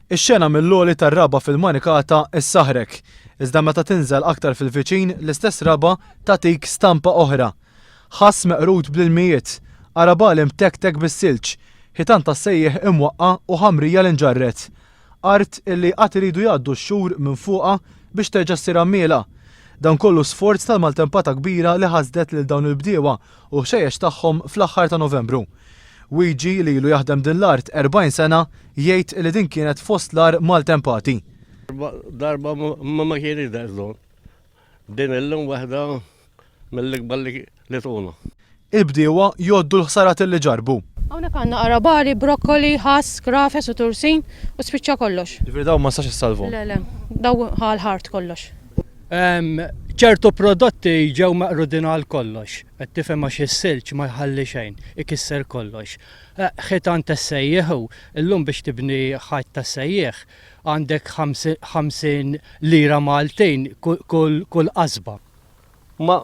Ix-xena mill-logħli tar-raba fil-Manikata issaħrek, iżda meta tinżel aktar fil-viċin l-istess raba tagħtik stampa oħra. Ħass meqrud bl-ilmijiet, arabal imtektek bis-silġ, ħitan tas-sejjeħ imwaqqa u ħamrija l-inġarret. Art illi qatt iridu jgħaddu x-xhur minn fuqha biex terġa' ssir għammiela. Dan kollu sforz tal-maltempata kbira li ħasdet lil dawn il-bdiewa u xejjex tagħhom fl-aħħar ta' Novembru. Luigi li ilu jaħdem din l-art 40 sena jgħid li din kienet fost l-ar maltempati. Darba ma kien jidher din illum waħda mill-ikbar li tuna. Il-bdiewa jgħoddu l-ħsarat li ġarbu. Hawnhekk għandna arabali, brokkoli, ħass, grafes u tursin u spiċċa kollox. Ġifieri dawn ma stax issalvu. Le, daw ħal-ħart kollox. ċertu prodotti ġew maqrudin għal kollox, qed tifhem għax is-silġ ma jħalli xejn, ikisser kollox. Ħitan tas-sejjeħu, illum biex tibni ħajt tas-sejjeħ għandek 50 lira Maltin kull qasba. Ma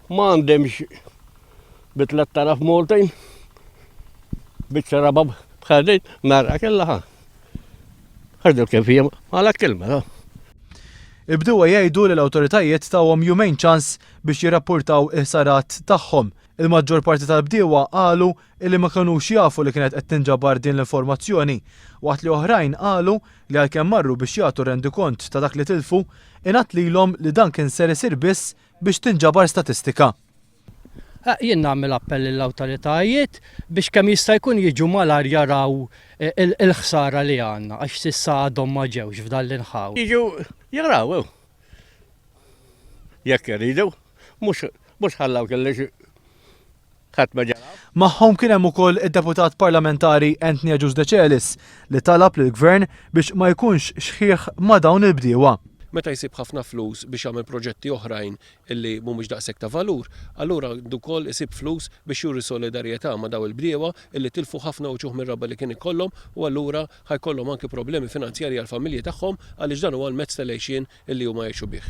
għandemx bi 3000 Maltin biex raba bħadin narra kellaha. Ħardu kif hija għala kelma. Il-bdiewa jgħidu li l-awtoritajiet tawhom jumejn ċans biex jirrapportaw il-ħsarat tagħhom. Il-maġġor parti tal-bdiewa qalu li ma kinux jafu li kienet qed tinġabar din l-informazzjoni, waqt li oħrajn qalu li għalkemm marru biex jagħtu rendikont ta' dak li tilfu, ingħat lilhom li dan kien ser isir biss biex tinġabar statistika. Jien nagħmel appell lill-awtoritajiet biex kemm jista' jkun jiġu malar jaraw il-ħsara li għandna għax s'issa għadhom ma ġewx f'dan l-inħaw. Jiġu jaraw jekk iridu, mhux ħallaw kellix ħadd ma ġaraw. Magħhom kien hemm ukoll id-deputat parlamentari Anthony Agius De Celis li talab lill-Gvern biex ma jkunx xħieħ ma' dawn il-bdiewa. Meta jsib ħafna flus biex jagħmel proġetti oħrajn illi mhumiex daqshekk ta' valur, allura għandu wkoll isib flus biex juri solidarjetà ma' daw il-bdiewa illi tilfu ħafna uċuħ mir-raba li kien ikollhom u allura ħajkollhom anke problemi finanzjarji għall-familji tagħhom għaliex dan huwa l-mezz tal-għejxien illi huma jgħixu bih.